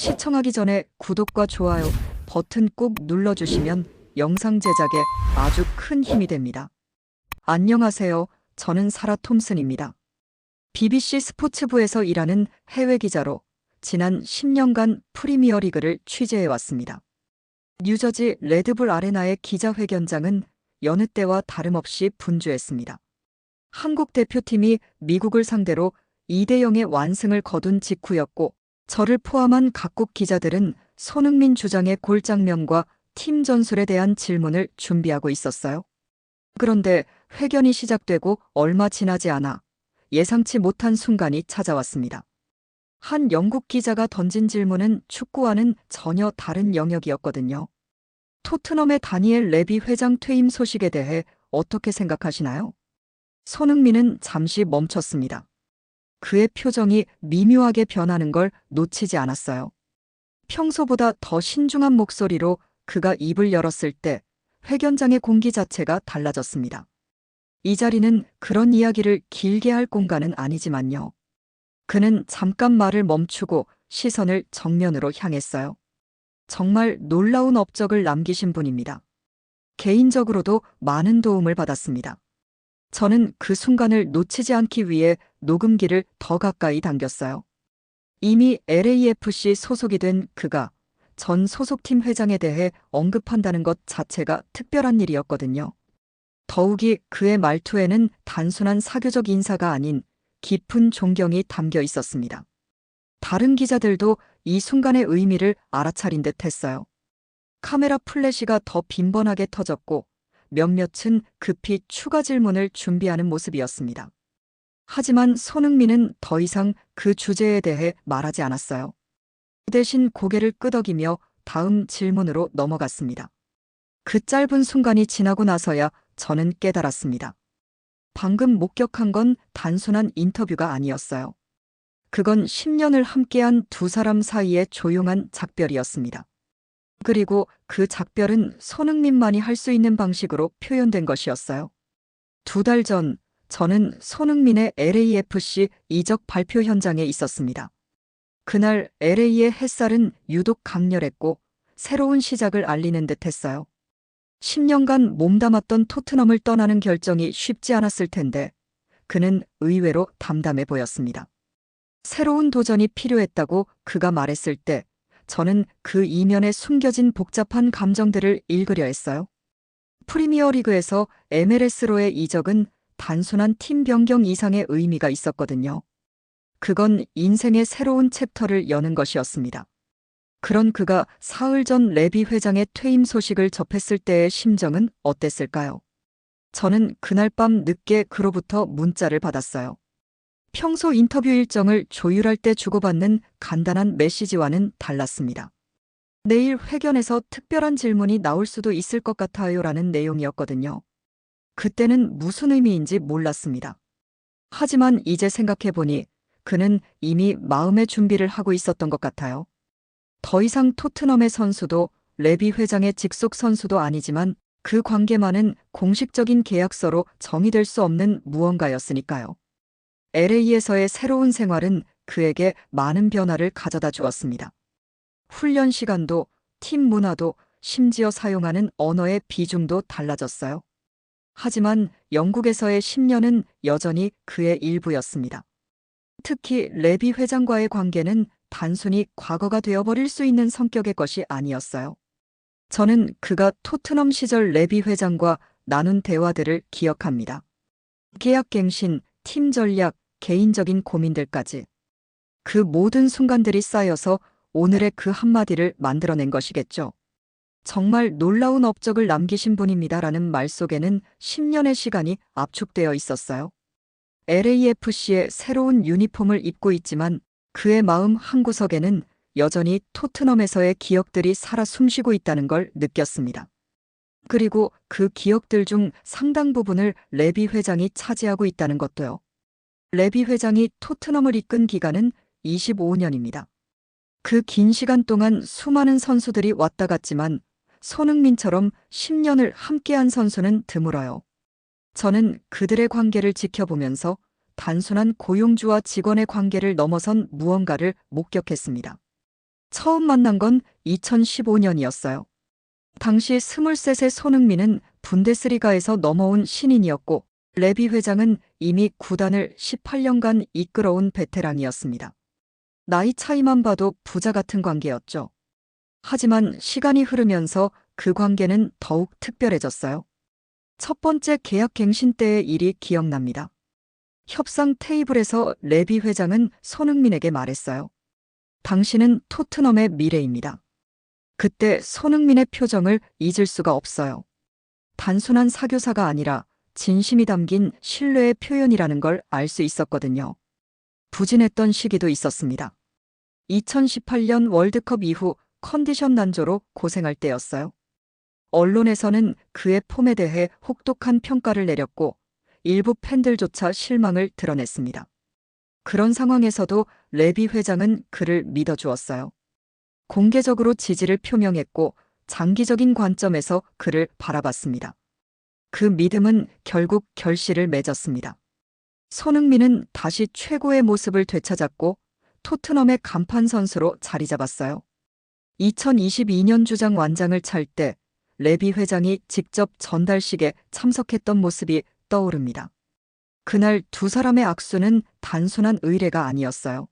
시청하기 전에 구독과 좋아요 버튼 꼭 눌러주시면 영상 제작에 아주 큰 힘이 됩니다. 안녕하세요. 저는 사라 톰슨입니다. BBC 스포츠부에서 일하는 해외 기자로 지난 10년간 프리미어리그를 취재해왔습니다. 뉴저지 레드불 아레나의 기자회견장은 여느 때와 다름없이 분주했습니다. 한국 대표팀이 미국을 상대로 2대0의 완승을 거둔 직후였고, 저를 포함한 각국 기자들은 손흥민 주장의 골장면과 팀 전술에 대한 질문을 준비하고 있었어요. 그런데 회견이 시작되고 얼마 지나지 않아 예상치 못한 순간이 찾아왔습니다. 한 영국 기자가 던진 질문은 축구와는 전혀 다른 영역이었거든요. 토트넘의 다니엘 레비 회장 퇴임 소식에 대해 어떻게 생각하시나요? 손흥민은 잠시 멈췄습니다. 그의 표정이 미묘하게 변하는 걸 놓치지 않았어요. 평소보다 더 신중한 목소리로 그가 입을 열었을 때 회견장의 공기 자체가 달라졌습니다. 이 자리는 그런 이야기를 길게 할 공간은 아니지만요. 그는 잠깐 말을 멈추고 시선을 정면으로 향했어요. 정말 놀라운 업적을 남기신 분입니다. 개인적으로도 많은 도움을 받았습니다. 저는 그 순간을 놓치지 않기 위해 녹음기를 더 가까이 당겼어요. 이미 LAFC 소속이 된 그가 전 소속팀 회장에 대해 언급한다는 것 자체가 특별한 일이었거든요. 더욱이 그의 말투에는 단순한 사교적 인사가 아닌 깊은 존경이 담겨 있었습니다. 다른 기자들도 이 순간의 의미를 알아차린 듯 했어요. 카메라 플래시가 더 빈번하게 터졌고, 몇몇은 급히 추가 질문을 준비하는 모습이었습니다. 하지만 손흥민은 더 이상 그 주제에 대해 말하지 않았어요. 대신 고개를 끄덕이며 다음 질문으로 넘어갔습니다. 그 짧은 순간이 지나고 나서야 저는 깨달았습니다. 방금 목격한 건 단순한 인터뷰가 아니었어요. 그건 10년을 함께한 두 사람 사이의 조용한 작별이었습니다. 그리고 그 작별은 손흥민만이 할 수 있는 방식으로 표현된 것이었어요. 2달 전, 저는 손흥민의 LAFC 이적 발표 현장에 있었습니다. 그날 LA의 햇살은 유독 강렬했고 새로운 시작을 알리는 듯 했어요. 10년간 몸담았던 토트넘을 떠나는 결정이 쉽지 않았을 텐데 그는 의외로 담담해 보였습니다. 새로운 도전이 필요했다고 그가 말했을 때 저는 그 이면에 숨겨진 복잡한 감정들을 읽으려 했어요. 프리미어리그에서 MLS로의 이적은 단순한 팀 변경 이상의 의미가 있었거든요. 그건 인생의 새로운 챕터를 여는 것이었습니다. 그런 그가 사흘 전 레비 회장의 퇴임 소식을 접했을 때의 심정은 어땠을까요? 저는 그날 밤 늦게 그로부터 문자를 받았어요. 평소 인터뷰 일정을 조율할 때 주고받는 간단한 메시지와는 달랐습니다. 내일 회견에서 특별한 질문이 나올 수도 있을 것 같아요라는 내용이었거든요. 그때는 무슨 의미인지 몰랐습니다. 하지만 이제 생각해보니 그는 이미 마음의 준비를 하고 있었던 것 같아요. 더 이상 토트넘의 선수도 레비 회장의 직속 선수도 아니지만 그 관계만은 공식적인 계약서로 정의될 수 없는 무언가였으니까요. LA에서의 새로운 생활은 그에게 많은 변화를 가져다 주었습니다. 훈련 시간도, 팀 문화도, 심지어 사용하는 언어의 비중도 달라졌어요. 하지만 영국에서의 10년은 여전히 그의 일부였습니다. 특히 레비 회장과의 관계는 단순히 과거가 되어버릴 수 있는 성격의 것이 아니었어요. 저는 그가 토트넘 시절 레비 회장과 나눈 대화들을 기억합니다. 계약 갱신, 팀 전략, 개인적인 고민들까지. 그 모든 순간들이 쌓여서 오늘의 그 한마디를 만들어낸 것이겠죠. 정말 놀라운 업적을 남기신 분입니다라는 말 속에는 10년의 시간이 압축되어 있었어요. LAFC의 새로운 유니폼을 입고 있지만 그의 마음 한구석에는 여전히 토트넘에서의 기억들이 살아 숨쉬고 있다는 걸 느꼈습니다. 그리고 그 기억들 중 상당 부분을 레비 회장이 차지하고 있다는 것도요. 레비 회장이 토트넘을 이끈 기간은 25년입니다. 그 긴 시간 동안 수많은 선수들이 왔다 갔지만 손흥민처럼 10년을 함께한 선수는 드물어요. 저는 그들의 관계를 지켜보면서 단순한 고용주와 직원의 관계를 넘어선 무언가를 목격했습니다. 처음 만난 건 2015년이었어요. 당시 23세 손흥민은 분데스리가에서 넘어온 신인이었고 레비 회장은 이미 구단을 18년간 이끌어온 베테랑이었습니다. 나이 차이만 봐도 부자 같은 관계였죠. 하지만 시간이 흐르면서 그 관계는 더욱 특별해졌어요. 첫 번째 계약 갱신 때의 일이 기억납니다. 협상 테이블에서 레비 회장은 손흥민에게 말했어요. 당신은 토트넘의 미래입니다. 그때 손흥민의 표정을 잊을 수가 없어요. 단순한 사교사가 아니라 진심이 담긴 신뢰의 표현이라는 걸 알 수 있었거든요. 부진했던 시기도 있었습니다. 2018년 월드컵 이후 컨디션 난조로 고생할 때였어요. 언론에서는 그의 폼에 대해 혹독한 평가를 내렸고 일부 팬들조차 실망을 드러냈습니다. 그런 상황에서도 레비 회장은 그를 믿어주었어요. 공개적으로 지지를 표명했고 장기적인 관점에서 그를 바라봤습니다. 그 믿음은 결국 결실을 맺었습니다. 손흥민은 다시 최고의 모습을 되찾았고 토트넘의 간판 선수로 자리 잡았어요. 2022년 주장 완장을 찰 때 레비 회장이 직접 전달식에 참석했던 모습이 떠오릅니다. 그날 두 사람의 악수는 단순한 의례가 아니었어요.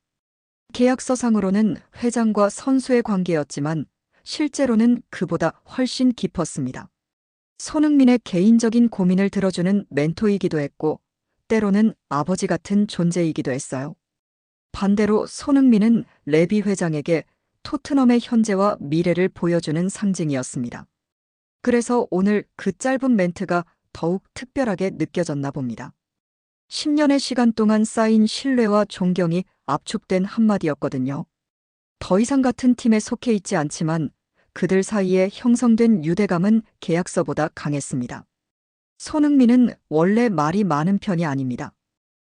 계약서상으로는 회장과 선수의 관계였지만 실제로는 그보다 훨씬 깊었습니다. 손흥민의 개인적인 고민을 들어주는 멘토이기도 했고 때로는 아버지 같은 존재이기도 했어요. 반대로 손흥민은 레비 회장에게 토트넘의 현재와 미래를 보여주는 상징이었습니다. 그래서 오늘 그 짧은 멘트가 더욱 특별하게 느껴졌나 봅니다. 10년의 시간 동안 쌓인 신뢰와 존경이 압축된 한마디였거든요. 더 이상 같은 팀에 속해 있지 않지만 그들 사이에 형성된 유대감은 계약서보다 강했습니다. 손흥민은 원래 말이 많은 편이 아닙니다.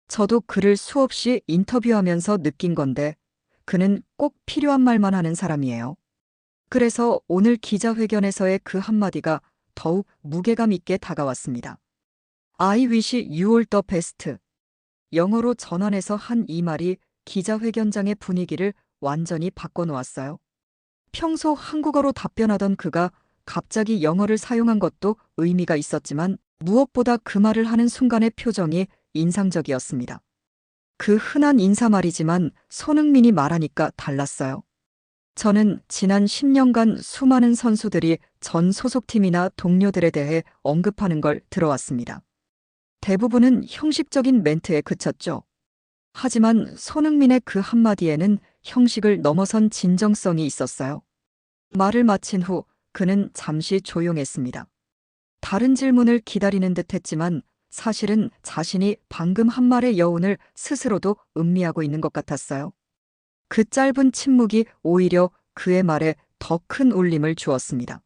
저도 그를 수없이 인터뷰하면서 느낀 건데 그는 꼭 필요한 말만 하는 사람이에요. 그래서 오늘 기자회견에서의 그 한마디가 더욱 무게감 있게 다가왔습니다. I wish you all the best. 영어로 전환해서 한 이 말이 기자회견장의 분위기를 완전히 바꿔놓았어요. 평소 한국어로 답변하던 그가 갑자기 영어를 사용한 것도 의미가 있었지만 무엇보다 그 말을 하는 순간의 표정이 인상적이었습니다. 그 흔한 인사말이지만 손흥민이 말하니까 달랐어요. 저는 지난 10년간 수많은 선수들이 전 소속팀이나 동료들에 대해 언급하는 걸 들어왔습니다. 대부분은 형식적인 멘트에 그쳤죠. 하지만 손흥민의 그 한마디에는 형식을 넘어선 진정성이 있었어요. 말을 마친 후 그는 잠시 조용했습니다. 다른 질문을 기다리는 듯 했지만 사실은 자신이 방금 한 말의 여운을 스스로도 음미하고 있는 것 같았어요. 그 짧은 침묵이 오히려 그의 말에 더 큰 울림을 주었습니다.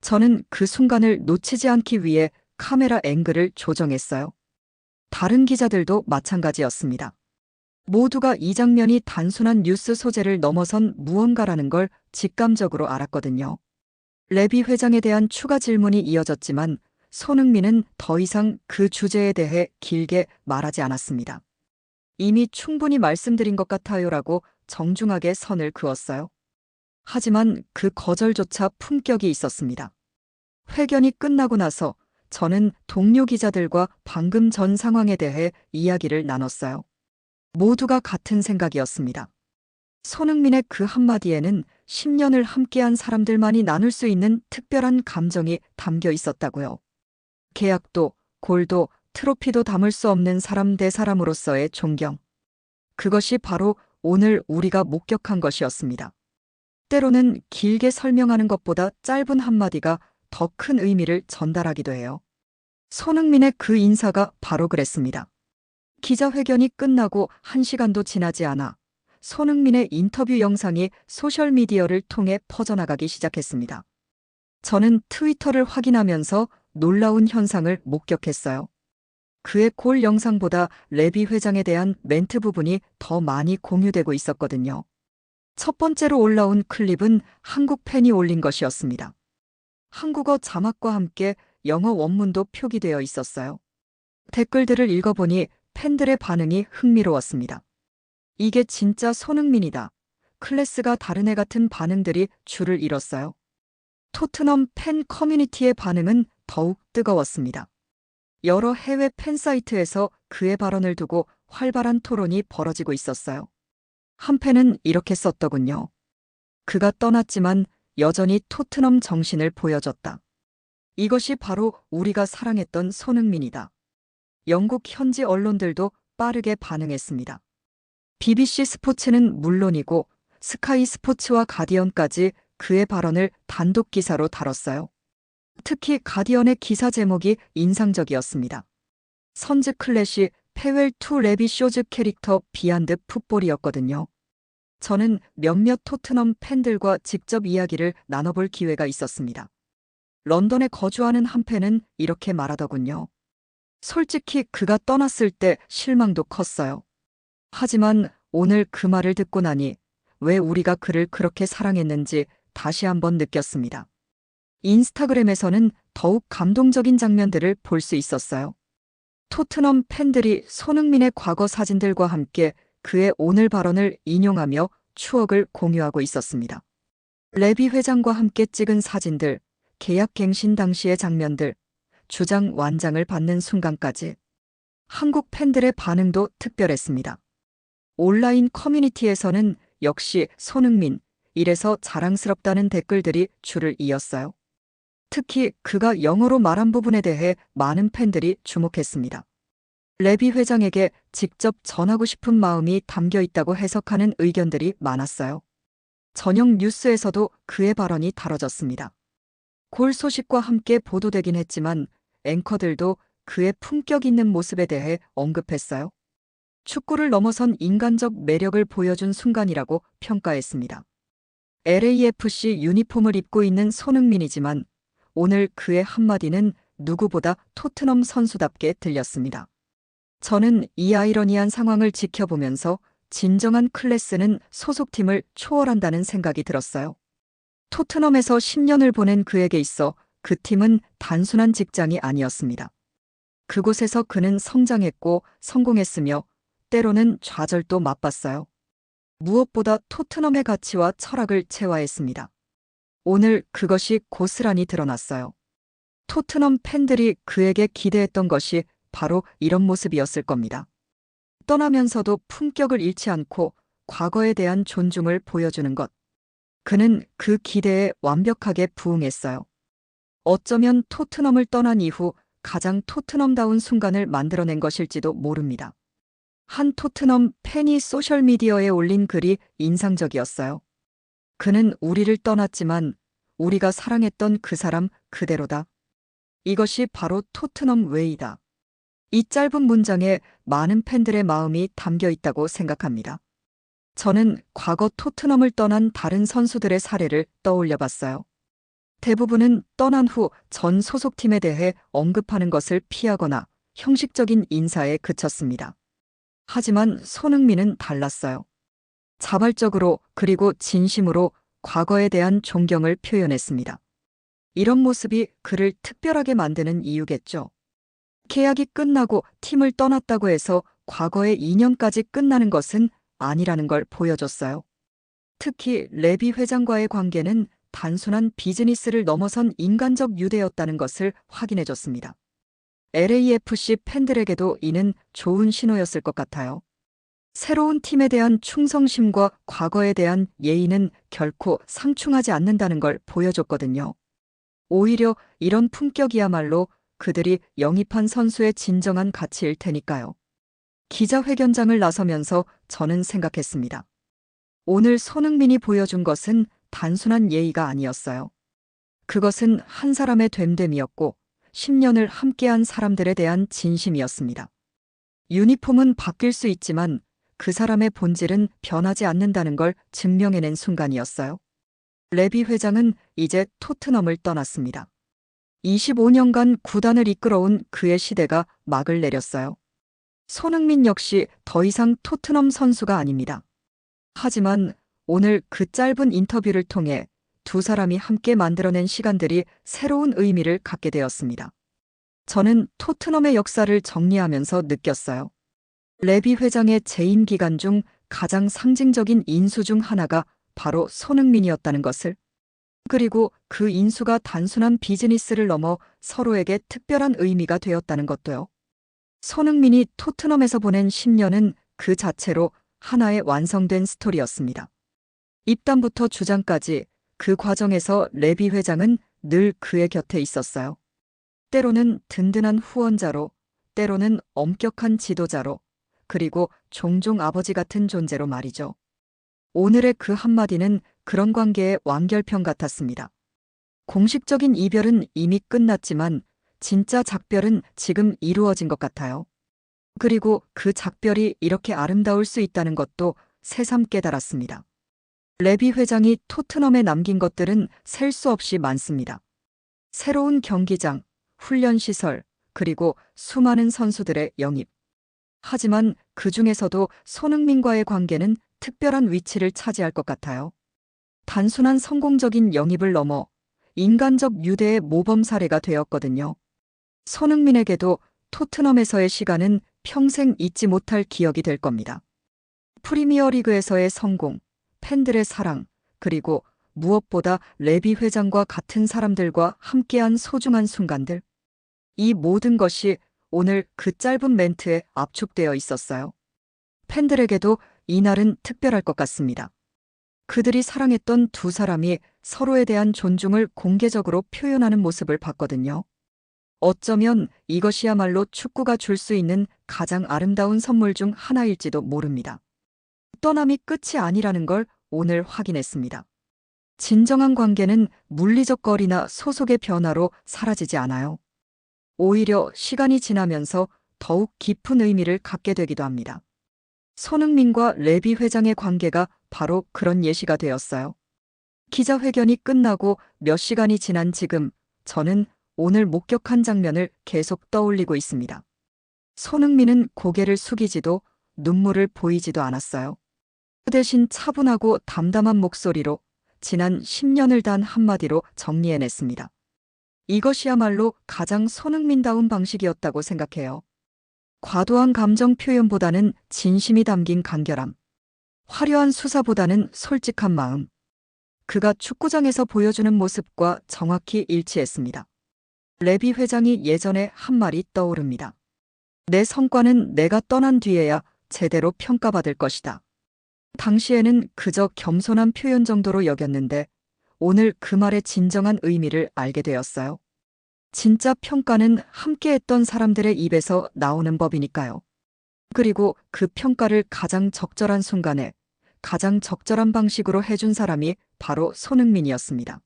저는 그 순간을 놓치지 않기 위해 카메라 앵글을 조정했어요. 다른 기자들도 마찬가지였습니다. 모두가 이 장면이 단순한 뉴스 소재를 넘어선 무언가라는 걸 직감적으로 알았거든요. 레비 회장에 대한 추가 질문이 이어졌지만 손흥민은 더 이상 그 주제에 대해 길게 말하지 않았습니다. 이미 충분히 말씀드린 것 같아요라고 정중하게 선을 그었어요. 하지만 그 거절조차 품격이 있었습니다. 회견이 끝나고 나서 저는 동료 기자들과 방금 전 상황에 대해 이야기를 나눴어요. 모두가 같은 생각이었습니다. 손흥민의 그 한마디에는 10년을 함께한 사람들만이 나눌 수 있는 특별한 감정이 담겨 있었다고요. 계약도, 골도, 트로피도 담을 수 없는 사람 대 사람으로서의 존경. 그것이 바로 오늘 우리가 목격한 것이었습니다. 때로는 길게 설명하는 것보다 짧은 한마디가 더 큰 의미를 전달하기도 해요. 손흥민의 그 인사가 바로 그랬습니다. 기자회견이 끝나고 1시간도 지나지 않아 손흥민의 인터뷰 영상이 소셜미디어를 통해 퍼져나가기 시작했습니다. 저는 트위터를 확인하면서 놀라운 현상을 목격했어요. 그의 골 영상보다 레비 회장에 대한 멘트 부분이 더 많이 공유되고 있었거든요. 첫 번째로 올라온 클립은 한국 팬이 올린 것이었습니다. 한국어 자막과 함께 영어 원문도 표기되어 있었어요. 댓글들을 읽어보니 팬들의 반응이 흥미로웠습니다. 이게 진짜 손흥민이다. 클래스가 다른 애 같은 반응들이 줄을 이뤘어요. 토트넘 팬 커뮤니티의 반응은 더욱 뜨거웠습니다. 여러 해외 팬 사이트에서 그의 발언을 두고 활발한 토론이 벌어지고 있었어요. 한 팬은 이렇게 썼더군요. 그가 떠났지만 여전히 토트넘 정신을 보여줬다. 이것이 바로 우리가 사랑했던 손흥민이다. 영국 현지 언론들도 빠르게 반응했습니다. BBC 스포츠는 물론이고 스카이 스포츠와 가디언까지 그의 발언을 단독 기사로 다뤘어요. 특히 가디언의 기사 제목이 인상적이었습니다. 선즈 클래시 페웰 투 레비 쇼즈 캐릭터 비안드 풋볼이었거든요. 저는 몇몇 토트넘 팬들과 직접 이야기를 나눠볼 기회가 있었습니다. 런던에 거주하는 한 팬은 이렇게 말하더군요. 솔직히 그가 떠났을 때 실망도 컸어요. 하지만 오늘 그 말을 듣고 나니 왜 우리가 그를 그렇게 사랑했는지 다시 한번 느꼈습니다. 인스타그램에서는 더욱 감동적인 장면들을 볼 수 있었어요. 토트넘 팬들이 손흥민의 과거 사진들과 함께 그의 오늘 발언을 인용하며 추억을 공유하고 있었습니다. 레비 회장과 함께 찍은 사진들, 계약 갱신 당시의 장면들, 주장 완장을 받는 순간까지. 한국 팬들의 반응도 특별했습니다. 온라인 커뮤니티에서는 역시 손흥민, 이래서 자랑스럽다는 댓글들이 줄을 이었어요. 특히 그가 영어로 말한 부분에 대해 많은 팬들이 주목했습니다. 레비 회장에게 직접 전하고 싶은 마음이 담겨 있다고 해석하는 의견들이 많았어요. 저녁 뉴스에서도 그의 발언이 다뤄졌습니다. 골 소식과 함께 보도되긴 했지만 앵커들도 그의 품격 있는 모습에 대해 언급했어요. 축구를 넘어선 인간적 매력을 보여준 순간이라고 평가했습니다. LAFC 유니폼을 입고 있는 손흥민이지만 오늘 그의 한마디는 누구보다 토트넘 선수답게 들렸습니다. 저는 이 아이러니한 상황을 지켜보면서 진정한 클래스는 소속팀을 초월한다는 생각이 들었어요. 토트넘에서 10년을 보낸 그에게 있어 그 팀은 단순한 직장이 아니었습니다. 그곳에서 그는 성장했고 성공했으며 때로는 좌절도 맛봤어요. 무엇보다 토트넘의 가치와 철학을 체화했습니다. 오늘 그것이 고스란히 드러났어요. 토트넘 팬들이 그에게 기대했던 것이 바로 이런 모습이었을 겁니다. 떠나면서도 품격을 잃지 않고 과거에 대한 존중을 보여주는 것. 그는 그 기대에 완벽하게 부응했어요. 어쩌면 토트넘을 떠난 이후 가장 토트넘다운 순간을 만들어낸 것일지도 모릅니다. 한 토트넘 팬이 소셜미디어에 올린 글이 인상적이었어요. 그는 우리를 떠났지만 우리가 사랑했던 그 사람 그대로다. 이것이 바로 토트넘 웨이다. 이 짧은 문장에 많은 팬들의 마음이 담겨 있다고 생각합니다. 저는 과거 토트넘을 떠난 다른 선수들의 사례를 떠올려 봤어요. 대부분은 떠난 후 전 소속팀에 대해 언급하는 것을 피하거나 형식적인 인사에 그쳤습니다. 하지만 손흥민은 달랐어요. 자발적으로 그리고 진심으로 과거에 대한 존경을 표현했습니다. 이런 모습이 그를 특별하게 만드는 이유겠죠. 계약이 끝나고 팀을 떠났다고 해서 과거의 인연까지 끝나는 것은 아니라는 걸 보여줬어요. 특히 레비 회장과의 관계는 단순한 비즈니스를 넘어선 인간적 유대였다는 것을 확인해줬습니다. LAFC 팬들에게도 이는 좋은 신호였을 것 같아요. 새로운 팀에 대한 충성심과 과거에 대한 예의는 결코 상충하지 않는다는 걸 보여줬거든요. 오히려 이런 품격이야말로 그들이 영입한 선수의 진정한 가치일 테니까요. 기자회견장을 나서면서 저는 생각했습니다. 오늘 손흥민이 보여준 것은 단순한 예의가 아니었어요. 그것은 한 사람의 됨됨이었고 10년을 함께한 사람들에 대한 진심이었습니다. 유니폼은 바뀔 수 있지만 그 사람의 본질은 변하지 않는다는 걸 증명해낸 순간이었어요. 레비 회장은 이제 토트넘을 떠났습니다. 25년간 구단을 이끌어온 그의 시대가 막을 내렸어요. 손흥민 역시 더 이상 토트넘 선수가 아닙니다. 하지만 오늘 그 짧은 인터뷰를 통해 두 사람이 함께 만들어낸 시간들이 새로운 의미를 갖게 되었습니다. 저는 토트넘의 역사를 정리하면서 느꼈어요. 레비 회장의 재임 기간 중 가장 상징적인 인수 중 하나가 바로 손흥민이었다는 것을. 그리고 그 인수가 단순한 비즈니스를 넘어 서로에게 특별한 의미가 되었다는 것도요. 손흥민이 토트넘에서 보낸 10년은 그 자체로 하나의 완성된 스토리였습니다. 입단부터 주장까지 그 과정에서 레비 회장은 늘 그의 곁에 있었어요. 때로는 든든한 후원자로, 때로는 엄격한 지도자로, 그리고 종종 아버지 같은 존재로 말이죠. 오늘의 그 한마디는 그런 관계의 완결편 같았습니다. 공식적인 이별은 이미 끝났지만 진짜 작별은 지금 이루어진 것 같아요. 그리고 그 작별이 이렇게 아름다울 수 있다는 것도 새삼 깨달았습니다. 레비 회장이 토트넘에 남긴 것들은 셀 수 없이 많습니다. 새로운 경기장, 훈련시설, 그리고 수많은 선수들의 영입. 하지만 그 중에서도 손흥민과의 관계는 특별한 위치를 차지할 것 같아요. 단순한 성공적인 영입을 넘어 인간적 유대의 모범 사례가 되었거든요. 손흥민에게도 토트넘에서의 시간은 평생 잊지 못할 기억이 될 겁니다. 프리미어리그에서의 성공, 팬들의 사랑, 그리고 무엇보다 레비 회장과 같은 사람들과 함께한 소중한 순간들. 이 모든 것이 오늘 그 짧은 멘트에 압축되어 있었어요. 팬들에게도 이날은 특별할 것 같습니다. 그들이 사랑했던 두 사람이 서로에 대한 존중을 공개적으로 표현하는 모습을 봤거든요. 어쩌면 이것이야말로 축구가 줄 수 있는 가장 아름다운 선물 중 하나일지도 모릅니다. 떠남이 끝이 아니라는 걸 오늘 확인했습니다. 진정한 관계는 물리적 거리나 소속의 변화로 사라지지 않아요. 오히려 시간이 지나면서 더욱 깊은 의미를 갖게 되기도 합니다. 손흥민과 레비 회장의 관계가 바로 그런 예시가 되었어요. 기자회견이 끝나고 몇 시간이 지난 지금 저는 오늘 목격한 장면을 계속 떠올리고 있습니다. 손흥민은 고개를 숙이지도 눈물을 보이지도 않았어요. 그 대신 차분하고 담담한 목소리로 지난 10년을 단 한마디로 정리해냈습니다. 이것이야말로 가장 손흥민다운 방식이었다고 생각해요. 과도한 감정 표현보다는 진심이 담긴 간결함. 화려한 수사보다는 솔직한 마음. 그가 축구장에서 보여주는 모습과 정확히 일치했습니다. 레비 회장이 예전에 한 말이 떠오릅니다. 내 성과는 내가 떠난 뒤에야 제대로 평가받을 것이다. 당시에는 그저 겸손한 표현 정도로 여겼는데 오늘 그 말의 진정한 의미를 알게 되었어요. 진짜 평가는 함께했던 사람들의 입에서 나오는 법이니까요. 그리고 그 평가를 가장 적절한 순간에 가장 적절한 방식으로 해준 사람이 바로 손흥민이었습니다.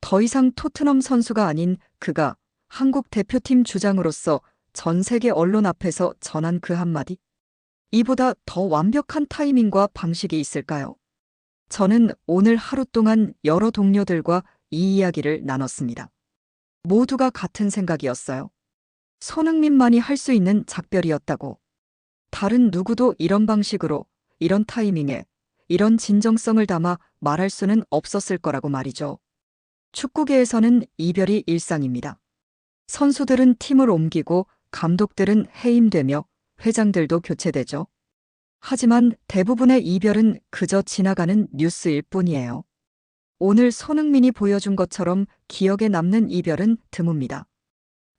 더 이상 토트넘 선수가 아닌 그가 한국 대표팀 주장으로서 전 세계 언론 앞에서 전한 그 한마디. 이보다 더 완벽한 타이밍과 방식이 있을까요? 저는 오늘 하루 동안 여러 동료들과 이 이야기를 나눴습니다. 모두가 같은 생각이었어요. 손흥민만이 할 수 있는 작별이었다고. 다른 누구도 이런 방식으로, 이런 타이밍에, 이런 진정성을 담아 말할 수는 없었을 거라고 말이죠. 축구계에서는 이별이 일상입니다. 선수들은 팀을 옮기고 감독들은 해임되며 회장들도 교체되죠. 하지만 대부분의 이별은 그저 지나가는 뉴스일 뿐이에요. 오늘 손흥민이 보여준 것처럼 기억에 남는 이별은 드뭅니다.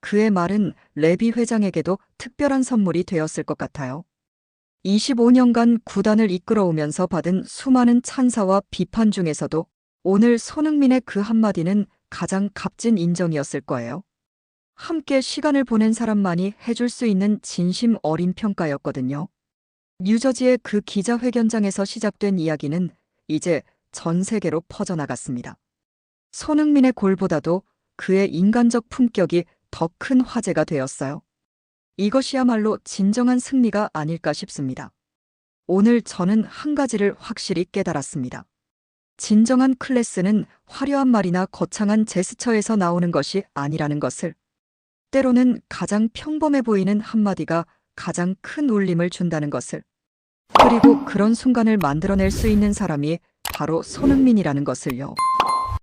그의 말은 레비 회장에게도 특별한 선물이 되었을 것 같아요. 25년간 구단을 이끌어오면서 받은 수많은 찬사와 비판 중에서도 오늘 손흥민의 그 한마디는 가장 값진 인정이었을 거예요. 함께 시간을 보낸 사람만이 해줄 수 있는 진심 어린 평가였거든요. 뉴저지의 그 기자회견장에서 시작된 이야기는 이제 전 세계로 퍼져나갔습니다. 손흥민의 골보다도 그의 인간적 품격이 더 큰 화제가 되었어요. 이것이야말로 진정한 승리가 아닐까 싶습니다. 오늘 저는 한 가지를 확실히 깨달았습니다. 진정한 클래스는 화려한 말이나 거창한 제스처에서 나오는 것이 아니라는 것을. 때로는 가장 평범해 보이는 한마디가 가장 큰 울림을 준다는 것을. 그리고 그런 순간을 만들어낼 수 있는 사람이 바로 손흥민이라는 것을요.